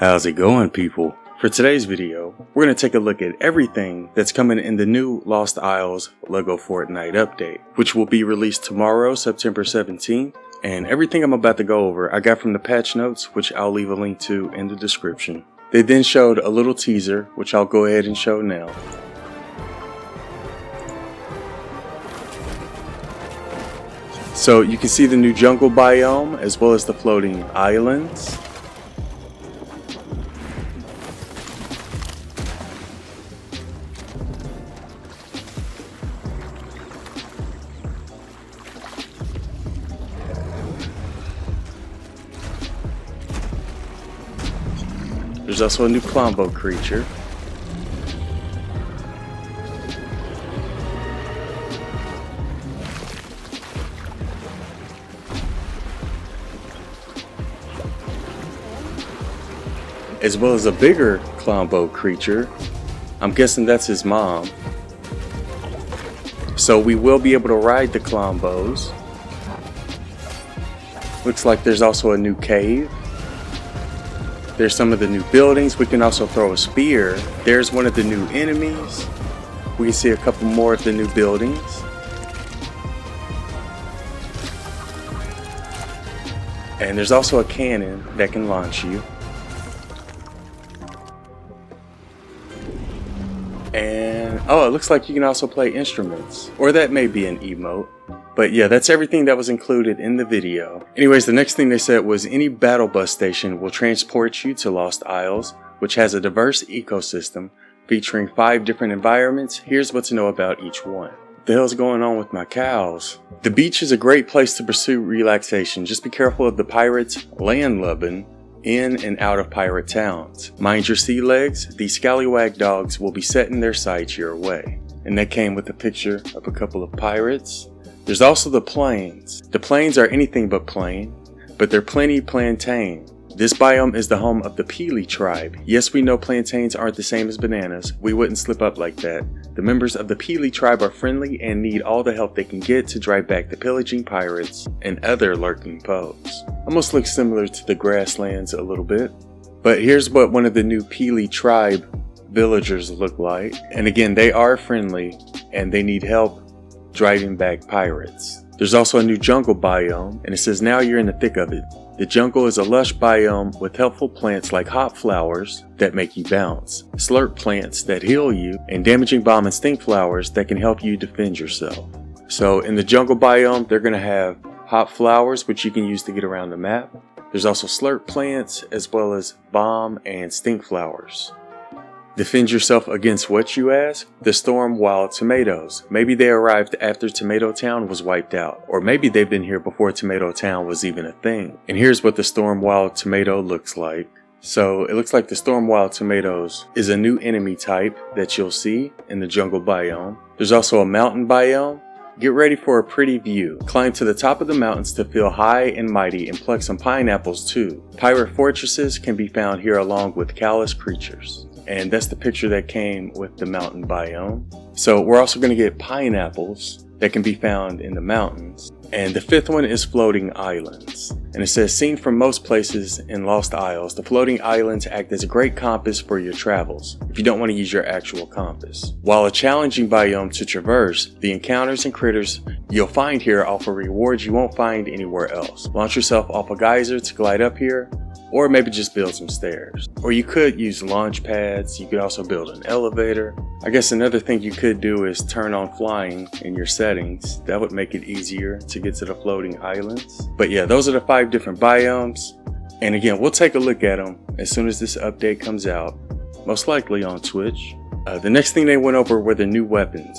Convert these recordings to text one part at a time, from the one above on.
How's it going, people? For today's video, we're going to take a look at everything that's coming in the new Lost Isles LEGO Fortnite update, which will be released tomorrow, September 17th. And everything I'm about to go over, I got from the patch notes, which I'll leave a link to in the description. They then showed a little teaser, which I'll go ahead and show now. So you can see the new jungle biome as well as the floating islands. There's also a new Klombo creature. As well as a bigger Klombo creature. I'm guessing that's his mom. So we will be able to ride the Klombos. Looks like there's also a new cave. There's some of the new buildings. We can also throw a spear. There's one of the new enemies. We can see a couple more of the new buildings. And there's also a cannon that can launch you. And oh, it looks like you can also play instruments. Or that may be an emote. But yeah, that's everything that was included in the video. Anyways, the next thing they said was any battle bus station will transport you to Lost Isles, which has a diverse ecosystem featuring 5 different environments. Here's what to know about each one. What the hell's going on with my cows? The beach is a great place to pursue relaxation. Just be careful of the pirates landlubbing in and out of pirate towns. Mind your sea legs. These scallywag dogs will be setting their sights your way. And that came with a picture of a couple of pirates. There's also the plains. The plains are anything but plain, but they're plenty plantain. This biome is the home of the Peely tribe. Yes, we know plantains aren't the same as bananas. We wouldn't slip up like that. The members of the Peely tribe are friendly and need all the help they can get to drive back the pillaging pirates and other lurking foes. Almost looks similar to the grasslands a little bit. But here's what one of the new Peely tribe villagers look like. And again, they are friendly and they need help driving back pirates. There's also a new jungle biome, and it says now you're in the thick of it. The jungle is a lush biome with helpful plants like hot flowers that make you bounce, slurp plants that heal you, and damaging bomb and stink flowers that can help you defend yourself. So in the jungle biome, they're going to have hot flowers, which you can use to get around the map. There's also slurp plants as well as bomb and stink flowers. Defend yourself against what, you ask? The storm wild tomatoes. Maybe they arrived after Tomato Town was wiped out, or maybe they've been here before Tomato Town was even a thing. And here's what the storm wild tomato looks like. So it looks like the storm wild tomatoes is a new enemy type that you'll see in the jungle biome. There's also a mountain biome. Get ready for a pretty view. Climb to the top of the mountains to feel high and mighty and pluck some pineapples too. Pirate fortresses can be found here along with callous creatures. And that's the picture that came with the mountain biome. So we're also going to get pineapples that can be found in the mountains. And the 5th one is floating islands. And it says, seen from most places in Lost Isles, the floating islands act as a great compass for your travels, if you don't want to use your actual compass. While a challenging biome to traverse, the encounters and critters you'll find here offer rewards you won't find anywhere else. Launch yourself off a geyser to glide up here, or maybe just build some stairs. Or you could use launch pads. You could also build an elevator. I guess another thing you could do is turn on flying in your settings. That would make it easier to get to the floating islands. But yeah, those are the 5 different biomes. And again, we'll take a look at them as soon as this update comes out, most likely on Twitch. The next thing they went over were the new weapons.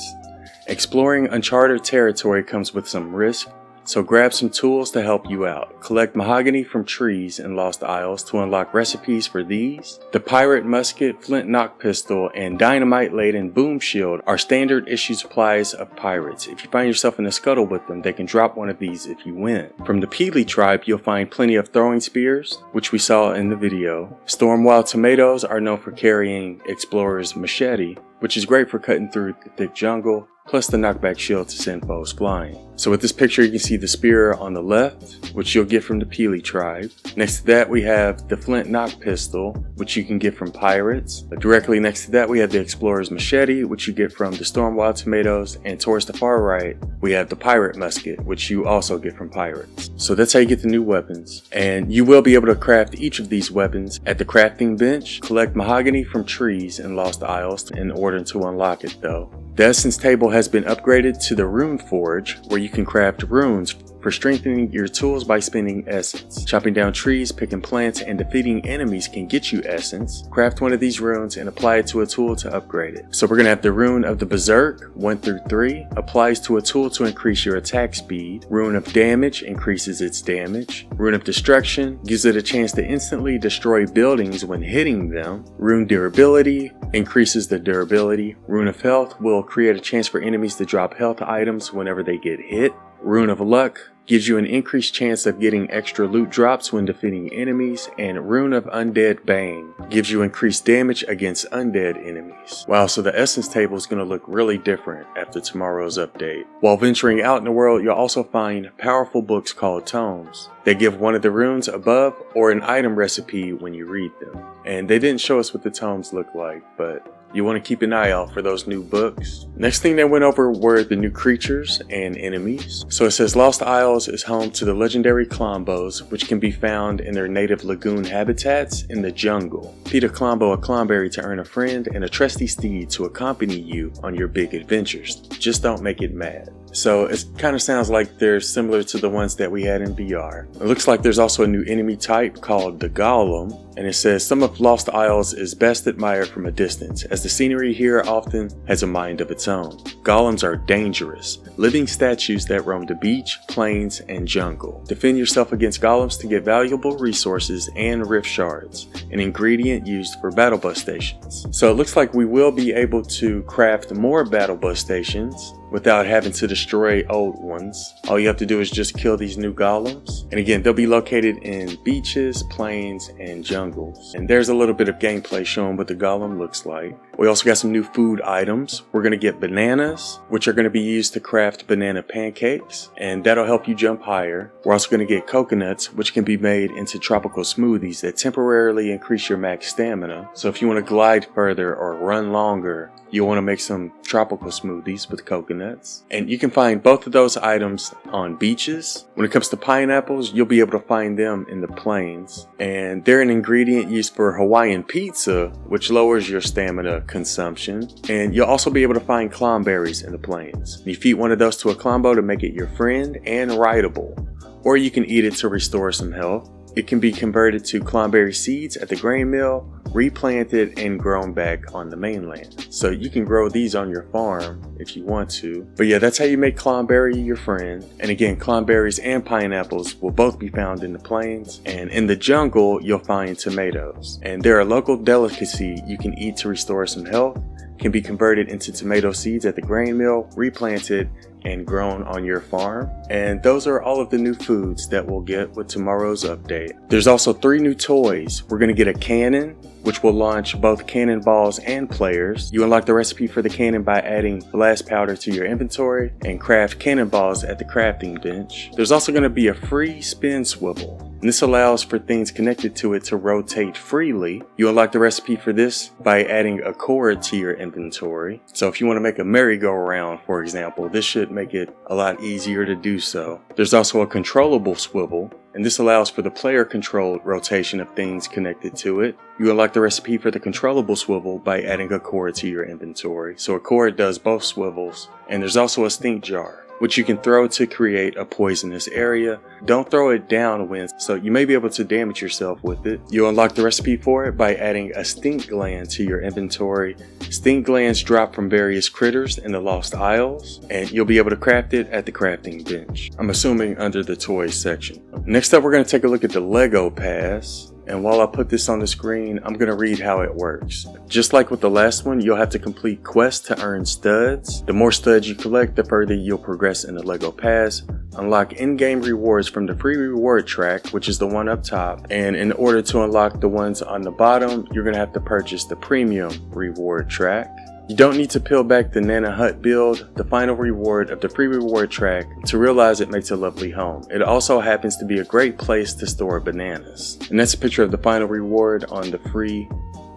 Exploring uncharted territory comes with some risk, so grab some tools to help you out. Collect mahogany from trees in Lost Isles to unlock recipes for these. The pirate musket, flint knock pistol, and dynamite laden boom shield are standard issue supplies of pirates. If you find yourself in a scuttle with them, they can drop one of these if you win. From the Peely tribe, you'll find plenty of throwing spears, which we saw in the video. Storm wild tomatoes are known for carrying explorer's machete, which is great for cutting through the thick jungle. plus the knockback shield to send foes flying. So with this picture, you can see the spear on the left, which you'll get from the Peely tribe. Next to that, we have the flint knock pistol, which you can get from pirates. Directly next to that, we have the explorer's machete, which you get from the Stormwild tomatoes. And towards the far right, we have the pirate musket, which you also get from pirates. So that's how you get the new weapons. And you will be able to craft each of these weapons at the crafting bench. Collect mahogany from trees in Lost Isles in order to unlock it though. The essence table has been upgraded to the rune forge, where you can craft runes for strengthening your tools by spending essence. Chopping down trees, picking plants, and defeating enemies can get you essence. Craft one of these runes and apply it to a tool to upgrade it. So we're going to have the rune of the Berserk, 1 through 3, applies to a tool to increase your attack speed. Rune of Damage increases its damage. Rune of Destruction gives it a chance to instantly destroy buildings when hitting them. Rune Durability increases the durability. Rune of Health will create a chance for enemies to drop health items whenever they get hit. Rune of Luck gives you an increased chance of getting extra loot drops when defeating enemies, and Rune of Undead Bane gives you increased damage against undead enemies. Wow, so the essence table is going to look really different after tomorrow's update. While venturing out in the world, you'll also find powerful books called tomes. They give one of the runes above or an item recipe when you read them. And they didn't show us what the tomes look like, but you want to keep an eye out for those new books. Next thing they went over were the new creatures and enemies. So it says Lost Isles is home to the legendary Klombos, which can be found in their native lagoon habitats in the jungle. Feed a Klombo a Klomberry to earn a friend and a trusty steed to accompany you on your big adventures. Just don't make it mad. So it kind of sounds like they're similar to the ones that we had in VR. It looks like there's also a new enemy type called the Golem, and it says some of Lost Isles is best admired from a distance, as the scenery here often has a mind of its own. Golems are dangerous, living statues that roam the beach, plains, and jungle. Defend yourself against golems to get valuable resources and rift shards, an ingredient used for battle bus stations. So it looks like we will be able to craft more battle bus stations without having to destroy old ones. All you have to do is just kill these new golems. And again, they'll be located in beaches, plains, and jungles. And there's a little bit of gameplay showing what the golem looks like. We also got some new food items. We're gonna get bananas, which are gonna be used to craft banana pancakes, and that'll help you jump higher. We're also gonna get coconuts, which can be made into tropical smoothies that temporarily increase your max stamina. So if you wanna glide further or run longer, you'll wanna make some tropical smoothies with coconuts. And you can find both of those items on beaches. When it comes to pineapples, you'll be able to find them in the plains. And they're an ingredient used for Hawaiian pizza, which lowers your stamina consumption. And you'll also be able to find Klomberries in the plains. You feed one of those to a Klombo to make it your friend and rideable. Or you can eat it to restore some health. It can be converted to Klomberry seeds at the grain mill, replanted, and grown back on the mainland. So you can grow these on your farm if you want to. But yeah, that's how you make Klomberry your friend. And again, Klomberries and pineapples will both be found in the plains. And in the jungle, you'll find tomatoes. And they're a local delicacy you can eat to restore some health, can be converted into tomato seeds at the grain mill, replanted, and grown on your farm. And those are all of the new foods that we'll get with tomorrow's update. There's also 3 new toys. We're gonna get a cannon, which will launch both cannonballs and players. You unlock the recipe for the cannon by adding blast powder to your inventory and craft cannonballs at the crafting bench. There's also gonna be a free spin swivel. And this allows for things connected to it to rotate freely. You unlock the recipe for this by adding a cord to your inventory. So if you want to make a merry-go-round, for example, this should make it a lot easier to do so. There's also a controllable swivel, and this allows for the player-controlled rotation of things connected to it. You unlock the recipe for the controllable swivel by adding a cord to your inventory. So a cord does both swivels. And there's also a stink jar, which you can throw to create a poisonous area. Don't throw it downwind, so you may be able to damage yourself with it. You unlock the recipe for it by adding a stink gland to your inventory. Stink glands drop from various critters in the Lost Isles, and you'll be able to craft it at the crafting bench. I'm assuming under the toys section. Next up, we're going to take a look at the Lego Pass. And while I put this on the screen, I'm going to read how it works. Just like with the last one, you'll have to complete quests to earn studs. The more studs you collect, the further you'll progress in the Lego Pass. Unlock in-game rewards from the free reward track, which is the one up top. And in order to unlock the ones on the bottom, you're going to have to purchase the premium reward track. You don't need to peel back the Nana Hut build, the final reward of the free reward track, to realize it makes a lovely home. It also happens to be a great place to store bananas. And that's a picture of the final reward on the free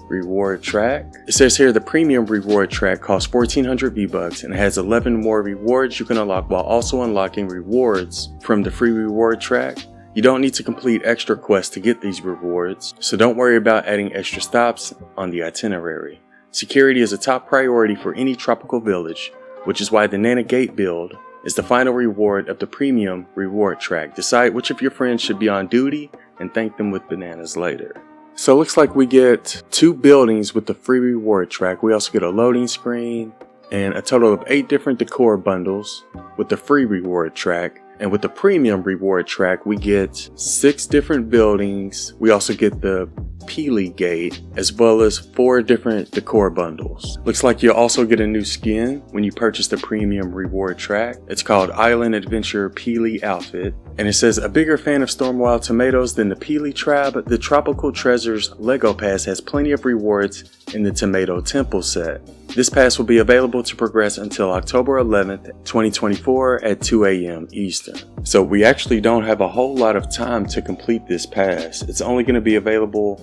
reward track. It says here the premium reward track costs 1400 V-Bucks and has 11 more rewards you can unlock while also unlocking rewards from the free reward track. You don't need to complete extra quests to get these rewards, so don't worry about adding extra stops on the itinerary. Security is a top priority for any tropical village, which is why the Nana Gate build is the final reward of the premium reward track. Decide which of your friends should be on duty and thank them with bananas later. So it looks like we get 2 buildings with the free reward track. We also get a loading screen and a total of 8 different decor bundles with the free reward track. And with the premium reward track, we get 6 different buildings. We also get the Peely Gate, as well as 4 different decor bundles. Looks like you'll also get a new skin when you purchase the premium reward track. It's called Island Adventure Peely Outfit. And it says, a bigger fan of Stormwild tomatoes than the Peely tribe, the Tropical Treasures Lego Pass has plenty of rewards in the Tomato Temple set. This pass will be available to progress until October 11th, 2024 at 2 AM Eastern. So we actually don't have a whole lot of time to complete this pass. It's only going to be available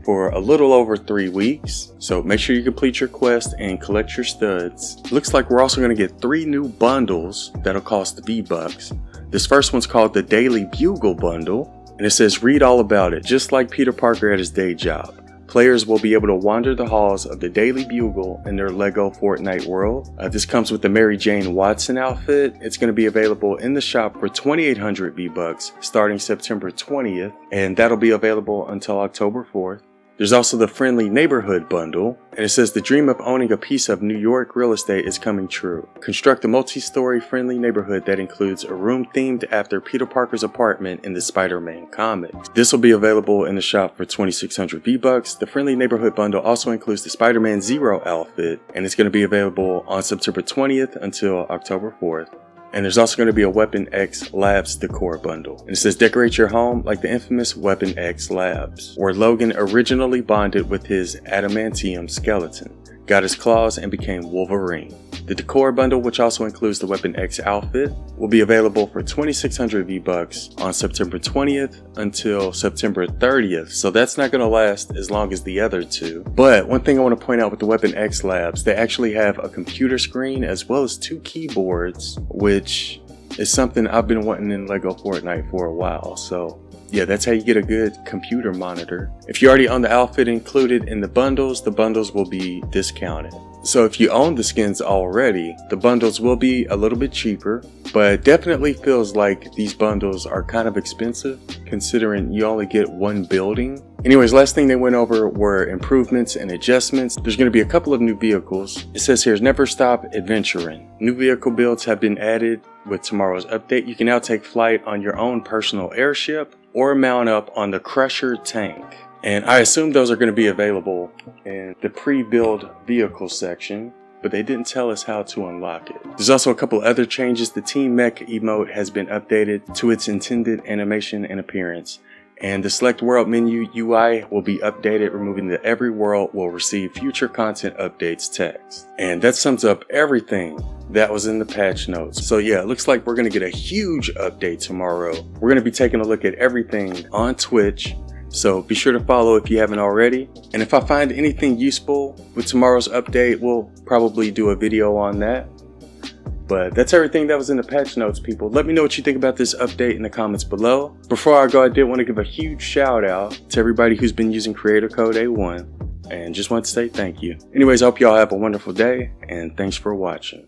for a little over 3 weeks. So make sure you complete your quest and collect your studs. Looks like we're also going to get 3 new bundles that'll cost V-Bucks. This first one's called the Daily Bugle Bundle, and it says read all about it. Just like Peter Parker at his day job, players will be able to wander the halls of the Daily Bugle in their Lego Fortnite world. This comes with the Mary Jane Watson outfit. It's going to be available in the shop for 2,800 V-Bucks starting September 20th, and that'll be available until October 4th. There's also the Friendly Neighborhood Bundle, and it says the dream of owning a piece of New York real estate is coming true. Construct a multi-story friendly neighborhood that includes a room themed after Peter Parker's apartment in the Spider-Man comics. This will be available in the shop for 2,600 V-Bucks. The Friendly Neighborhood Bundle also includes the Spider-Man Zero outfit, and it's going to be available on September 20th until October 4th. And there's also going to be a Weapon X Labs decor bundle. And it says decorate your home like the infamous Weapon X Labs, where Logan originally bonded with his adamantium skeleton, got his claws, and became Wolverine. The decor bundle, which also includes the Weapon X outfit, will be available for 2,600 V-Bucks on September 20th until September 30th. So that's not going to last as long as the other 2. But one thing I want to point out with the Weapon X Labs, they actually have a computer screen as well as 2 keyboards, which is something I've been wanting in Lego Fortnite for a while. So yeah, that's how you get a good computer monitor. If you already own the outfit included in the bundles will be discounted. So if you own the skins already, the bundles will be a little bit cheaper, but it definitely feels like these bundles are kind of expensive considering you only get 1 building. Anyways, last thing they went over were improvements and adjustments. There's going to be a couple of new vehicles. It says here, never stop adventuring. New vehicle builds have been added with tomorrow's update. You can now take flight on your own personal airship or mount up on the Crusher tank. And I assume those are going to be available in the pre-build vehicle section, but they didn't tell us how to unlock it. There's also a couple other changes. The Team Mech emote has been updated to its intended animation and appearance, and the Select World menu UI will be updated, removing the Every World will receive future content updates text. And that sums up everything that was in the patch notes. So yeah, it looks like we're going to get a huge update tomorrow. We're going to be taking a look at everything on Twitch. So be sure to follow if you haven't already. And if I find anything useful with tomorrow's update, we'll probably do a video on that. But that's everything that was in the patch notes, people. Let me know what you think about this update in the comments below. Before I go, I did want to give a huge shout out to everybody who's been using creator code A1. And just want to say thank you. Anyways, I hope y'all have a wonderful day, and thanks for watching.